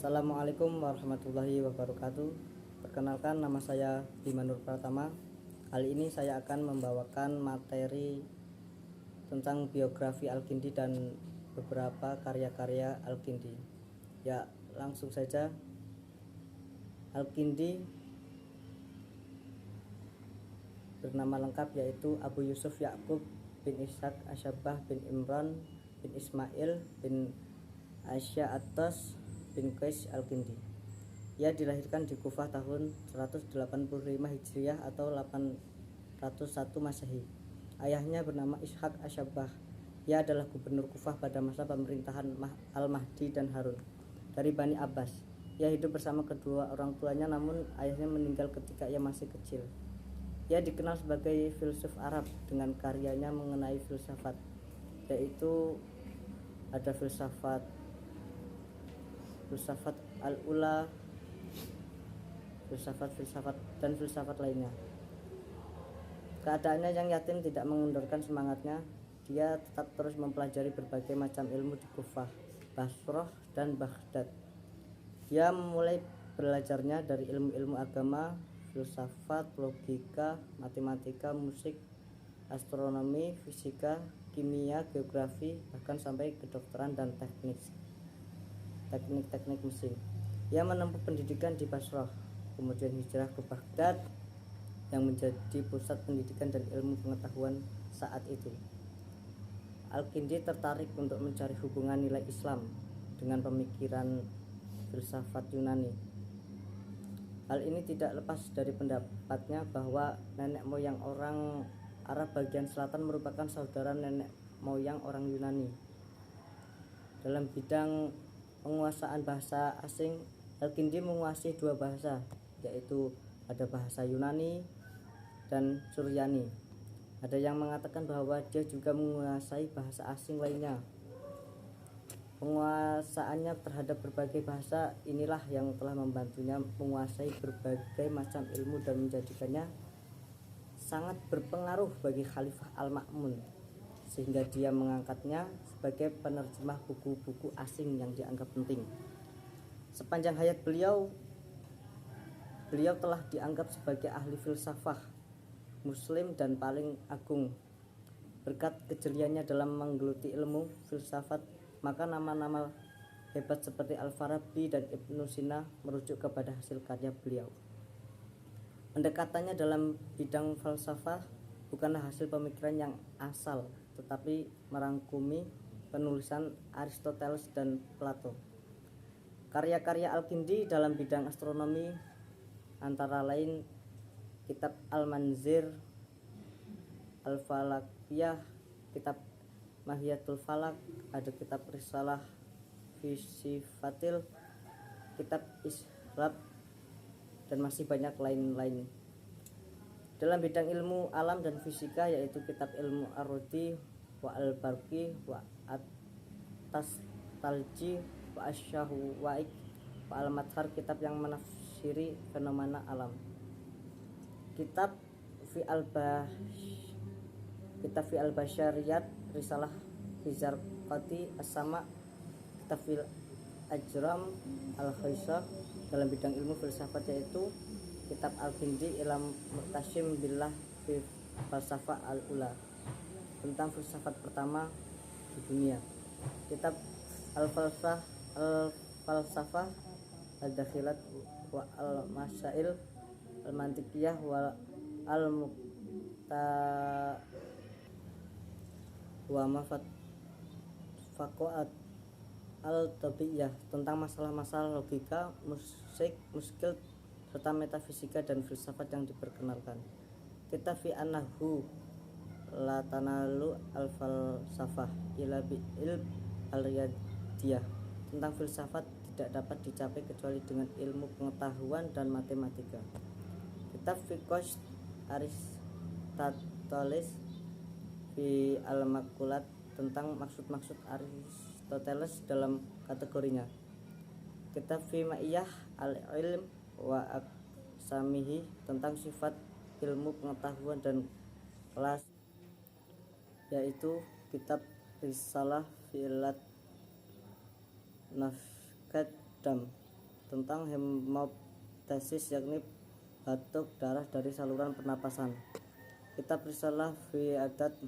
Assalamualaikum warahmatullahi wabarakatuh. Perkenalkan, nama saya Bima Nur Pratama. Kali ini saya akan membawakan materi tentang biografi Al-Kindi dan beberapa karya-karya Al-Kindi. Ya, langsung saja. Al-Kindi bernama lengkap yaitu Abu Yusuf Ya'qub bin Ishaq Asyabah bin Imran bin Ismail bin Asya Atas bin Qais Al-Kindi. Ia dilahirkan di Kufah tahun 185 Hijriah atau 801 Masehi. Ayahnya bernama Ishaq Asyabah. Ia adalah gubernur Kufah pada masa pemerintahan Al-Mahdi dan Harun dari Bani Abbas. Ia hidup bersama kedua orang tuanya, namun ayahnya meninggal ketika ia masih kecil. Ia dikenal sebagai filsuf Arab dengan karyanya mengenai filsafat, yaitu ada filsafat al-ula, filsafat dan filsafat lainnya. Keadaannya yang yatim tidak mengendorkan semangatnya. Dia tetap terus mempelajari berbagai macam ilmu di Kufah, Basrah, dan Baghdad. Dia memulai belajarnya dari ilmu-ilmu agama, filsafat, logika, matematika, musik, astronomi, fisika, kimia, geografi, bahkan sampai kedokteran dan teknik mesin. Ia menempuh pendidikan di Basrah, kemudian hijrah ke Baghdad yang menjadi pusat pendidikan dan ilmu pengetahuan saat itu. Al-Kindi tertarik untuk mencari hubungan nilai Islam dengan pemikiran filsafat Yunani. Hal ini tidak lepas dari pendapatnya bahwa nenek moyang orang Arab bagian selatan merupakan saudara nenek moyang orang Yunani. Dalam bidang penguasaan bahasa asing, Al-Kindi menguasai dua bahasa, yaitu ada bahasa Yunani dan Suryani. Ada yang mengatakan bahwa dia juga menguasai bahasa asing lainnya. Penguasaannya terhadap berbagai bahasa inilah yang telah membantunya menguasai berbagai macam ilmu dan menjadikannya sangat berpengaruh bagi Khalifah Al-Ma'mun, sehingga dia mengangkatnya sebagai penerjemah buku-buku asing yang dianggap penting. Sepanjang hayat beliau telah dianggap sebagai ahli filsafah muslim dan paling agung. Berkat kejeliannya dalam menggeluti ilmu filsafat, maka nama-nama hebat seperti Al-Farabi dan Ibnu Sina merujuk kepada hasil karya beliau. Pendekatannya dalam bidang falsafah bukanlah hasil pemikiran yang asal, tetapi merangkumi penulisan Aristoteles dan Plato. Karya-karya Al-Kindi dalam bidang astronomi antara lain kitab Al-Manzir, Al-Falakiyah, kitab Mahiyatul Falak, ada kitab Risalah Fisifatil, kitab Ishrab, dan masih banyak lain-lain. Dalam bidang ilmu alam dan fisika yaitu kitab Ilmu Ar-Rudi wa Al-Barqi wa At-Tastalji wa Asy-Syahwaik wa Al-Madhar, kitab yang menafsiri fenomena alam. Kitab Fi Al-Basyariyat, Risalah Hizarqati As-Sama, kitab Fil Ajram Al-Khaisah. Dalam bidang ilmu filsafat yaitu kitab Al-Kindi Ilam Mu'tasim Billah fi Falsafah Al-Ula, tentang filsafat pertama di dunia. Kitab Al-Falsafah Al-Dakhilat wa Al-Masail Al-Mantiqiyah wa Al-Muqta wa Mafaqat Al-Tabiyah, tentang masalah-masalah logika, musik, muskil, serta metafisika dan filsafat yang diperkenalkan. Kitab Fi An-Nahwu La Tanalu Al-Falsafah ila Bi'il Al-Riyadiyah, tentang filsafat tidak dapat dicapai kecuali dengan ilmu pengetahuan dan matematika. Kitab Fiqh Aristoteles Fi Al-Maqulat, tentang maksud-maksud Aristoteles dalam kategorinya. Kitab Fi Ma'iyah Al-Ilm wa Aqsamihi, tentang sifat ilmu pengetahuan dan kelas, yaitu kitab Risalah Fi'lat Nafqad Dam. tentang hemoptysis, yakni batuk darah dari saluran pernapasan. Kitab Risalah fi Adat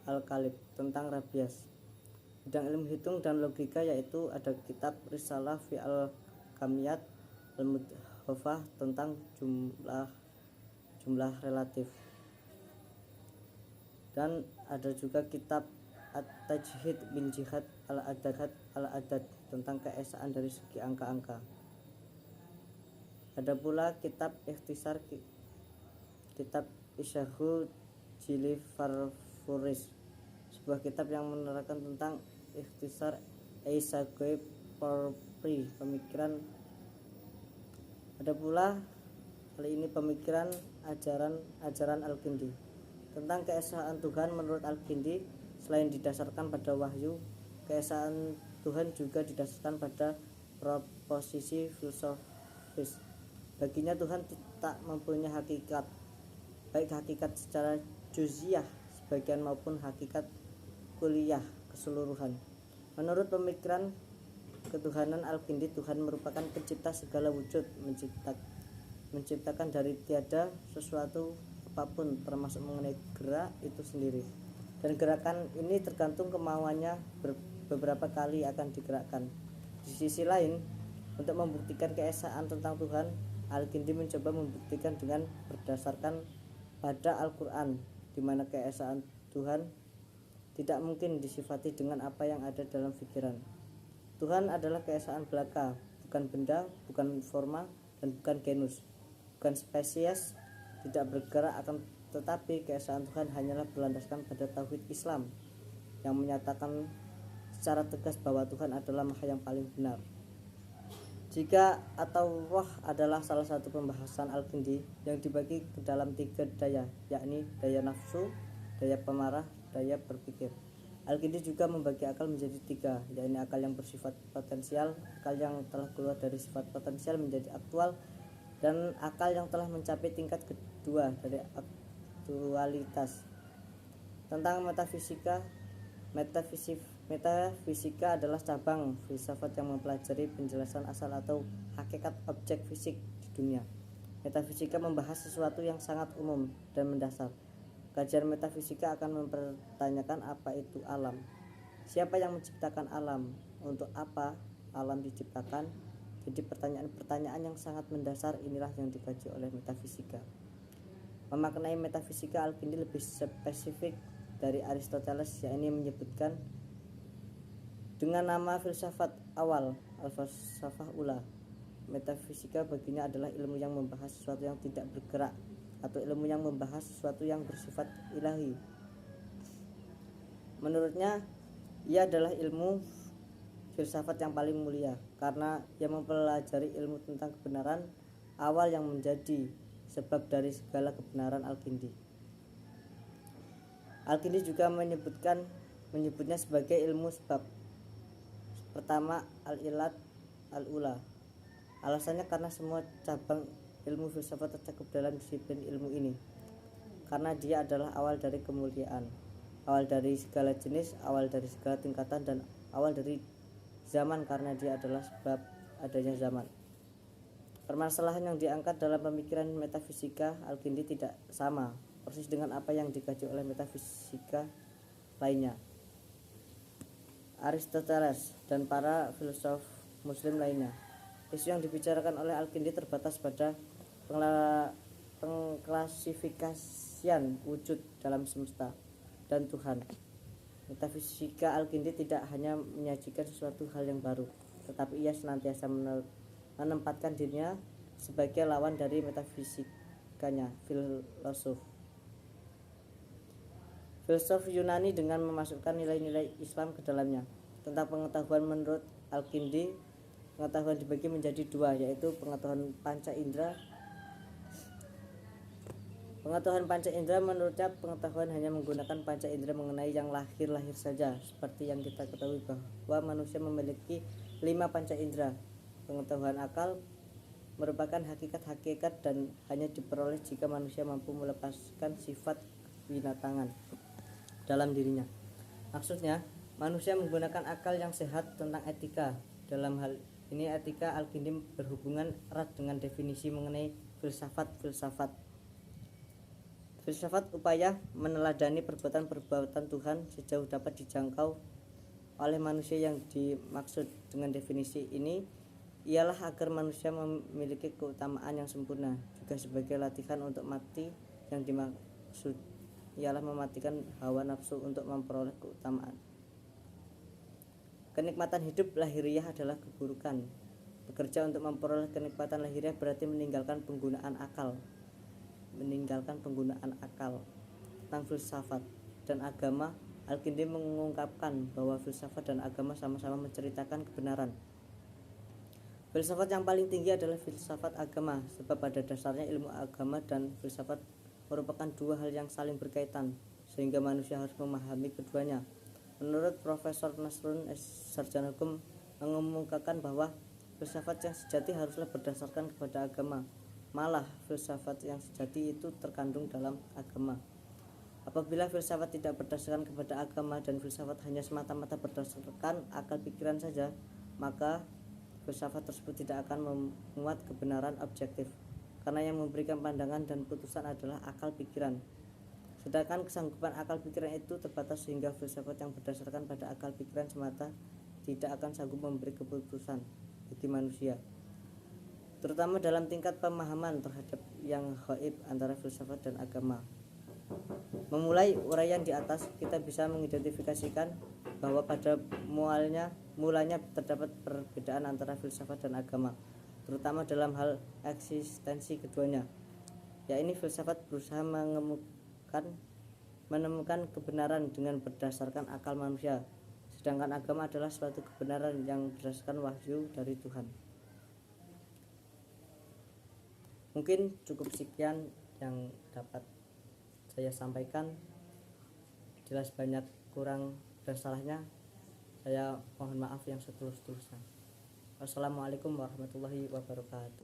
Al-Kalib tentang rabies. Bidang ilmu hitung dan logika yaitu ada kitab Risalah fi Al-Kamiyat Al-Mudhafah tentang jumlah relatif. Dan ada juga kitab At-Tajhid bin Jihad Al-Adad tentang keesaan dari segi angka-angka. Ada pula kitab Ikhtisar kitab Isyahu Jili Farfuris, sebuah kitab yang menerangkan tentang Ikhtisar Aisagoy Porpri pemikiran. Ada pula kali ini pemikiran ajaran Al-Kindi tentang keesaan Tuhan. Menurut Al-Kindi, selain didasarkan pada wahyu, keesaan Tuhan juga didasarkan pada proposisi filosofis. Baginya Tuhan tak mempunyai hakikat, baik hakikat secara juz'iyah sebagian maupun hakikat kuliah keseluruhan. Menurut pemikiran ketuhanan Al-Kindi, Tuhan merupakan pencipta segala wujud, menciptakan dari tiada sesuatu apapun termasuk mengenai gerak itu sendiri. Dan gerakan ini tergantung kemauannya beberapa kali akan digerakkan. Di sisi lain, untuk membuktikan keesaan tentang Tuhan, Al-Kindi mencoba membuktikan dengan berdasarkan pada Al-Quran, di mana keesaan Tuhan tidak mungkin disifati dengan apa yang ada dalam pikiran. Tuhan adalah keesaan belaka, bukan benda, bukan forma, dan bukan genus, bukan spesies, tidak bergerak, akan tetapi keesaan Tuhan hanyalah berlandaskan pada tauhid Islam yang menyatakan secara tegas bahwa Tuhan adalah Maha yang paling benar. Jika atau roh adalah salah satu pembahasan Al-Kindi yang dibagi ke dalam 3 daya, yakni daya nafsu, daya pemarah, daya berpikir. Al-Kindi juga membagi akal menjadi 3, yakni akal yang bersifat potensial, akal yang telah keluar dari sifat potensial menjadi aktual, dan akal yang telah mencapai tingkat kedua dari aktualitas. Tentang Metafisika adalah cabang filsafat yang mempelajari penjelasan asal atau hakikat objek fisik di dunia. Metafisika membahas sesuatu yang sangat umum dan mendasar. Kajian metafisika akan mempertanyakan apa itu alam, siapa yang menciptakan alam, untuk apa alam diciptakan. Jadi pertanyaan-pertanyaan yang sangat mendasar inilah yang dikaji oleh metafisika. Memaknai metafisika, Al-Kindi lebih spesifik dari Aristoteles, yakni menyebutkan dengan nama filsafat awal, al-falsafah ula. Metafisika baginya adalah ilmu yang membahas sesuatu yang tidak bergerak, atau ilmu yang membahas sesuatu yang bersifat ilahi. Menurutnya, ia adalah ilmu filsafat yang paling mulia, karena ia mempelajari ilmu tentang kebenaran awal yang menjadi sebab dari segala kebenaran Al-Kindi. Al-Kindi juga menyebutnya sebagai ilmu sebab. Pertama, al-ilat al-ula. Alasannya karena semua cabang ilmu filsafat tercakup dalam disiplin ilmu ini, karena dia adalah awal dari kemuliaan, awal dari segala jenis, awal dari segala tingkatan, dan awal dari zaman, karena dia adalah sebab adanya zaman. Permasalahan yang diangkat dalam pemikiran metafisika Al-Kindi tidak sama persis dengan apa yang dikaji oleh metafisika lainnya, Aristoteles, dan para filsuf muslim lainnya. Isu yang dibicarakan oleh Al-Kindi terbatas pada pengklasifikasian wujud dalam semesta dan Tuhan. Metafisika Al-Kindi tidak hanya menyajikan sesuatu hal yang baru, tetapi ia senantiasa menempatkan dirinya sebagai lawan dari metafisikanya, filsuf Yunani, dengan memasukkan nilai-nilai Islam ke dalamnya. Tentang pengetahuan, menurut Al-Kindi, pengetahuan dibagi menjadi 2, yaitu pengetahuan panca indera. Pengetahuan panca indera, menurutnya pengetahuan hanya menggunakan panca indera mengenai yang lahir-lahir saja, seperti yang kita ketahui bahwa manusia memiliki 5 panca indera. Pengetahuan akal merupakan hakikat-hakikat dan hanya diperoleh jika manusia mampu melepaskan sifat binatangan dalam dirinya. Maksudnya, manusia menggunakan akal yang sehat tentang etika. Dalam hal Ini etika Al-Kindi berhubungan erat dengan definisi mengenai filsafat. Filsafat upaya meneladani perbuatan-perbuatan Tuhan sejauh dapat dijangkau oleh manusia. Yang dimaksud dengan definisi ini ialah agar manusia memiliki keutamaan yang sempurna. Juga sebagai latihan untuk mati, yang dimaksud ialah mematikan hawa nafsu untuk memperoleh keutamaan. Kenikmatan hidup lahiriah adalah keburukan. Bekerja untuk memperoleh kenikmatan lahiriah berarti meninggalkan penggunaan akal. Tentang filsafat dan agama, Al-Kindi mengungkapkan bahwa filsafat dan agama sama-sama menceritakan kebenaran. Filsafat yang paling tinggi adalah filsafat agama, sebab pada dasarnya ilmu agama dan filsafat merupakan dua hal yang saling berkaitan, sehingga manusia harus memahami keduanya. Menurut Profesor Nasrun, sarjana hukum, mengemukakan bahwa filsafat yang sejati haruslah berdasarkan kepada agama. Malah filsafat yang sejati itu terkandung dalam agama. Apabila filsafat tidak berdasarkan kepada agama dan filsafat hanya semata-mata berdasarkan akal pikiran saja, maka filsafat tersebut tidak akan memuat kebenaran objektif, karena yang memberikan pandangan dan putusan adalah akal pikiran. Sedangkan kesanggupan akal pikiran itu terbatas, sehingga filsafat yang berdasarkan pada akal pikiran semata tidak akan sanggup memberi keputusan bagi manusia, terutama dalam tingkat pemahaman terhadap yang gaib antara filsafat dan agama. Memulai uraian di atas, kita bisa mengidentifikasikan bahwa pada mulanya terdapat perbedaan antara filsafat dan agama, terutama dalam hal eksistensi keduanya. Yakni filsafat berusaha menemukan kebenaran dengan berdasarkan akal manusia, sedangkan agama adalah suatu kebenaran yang berdasarkan wahyu dari Tuhan. Mungkin cukup sekian yang dapat saya sampaikan. Jelas banyak kurang dan salahnya, saya mohon maaf yang setulus-tulusnya. Wassalamualaikum warahmatullahi wabarakatuh.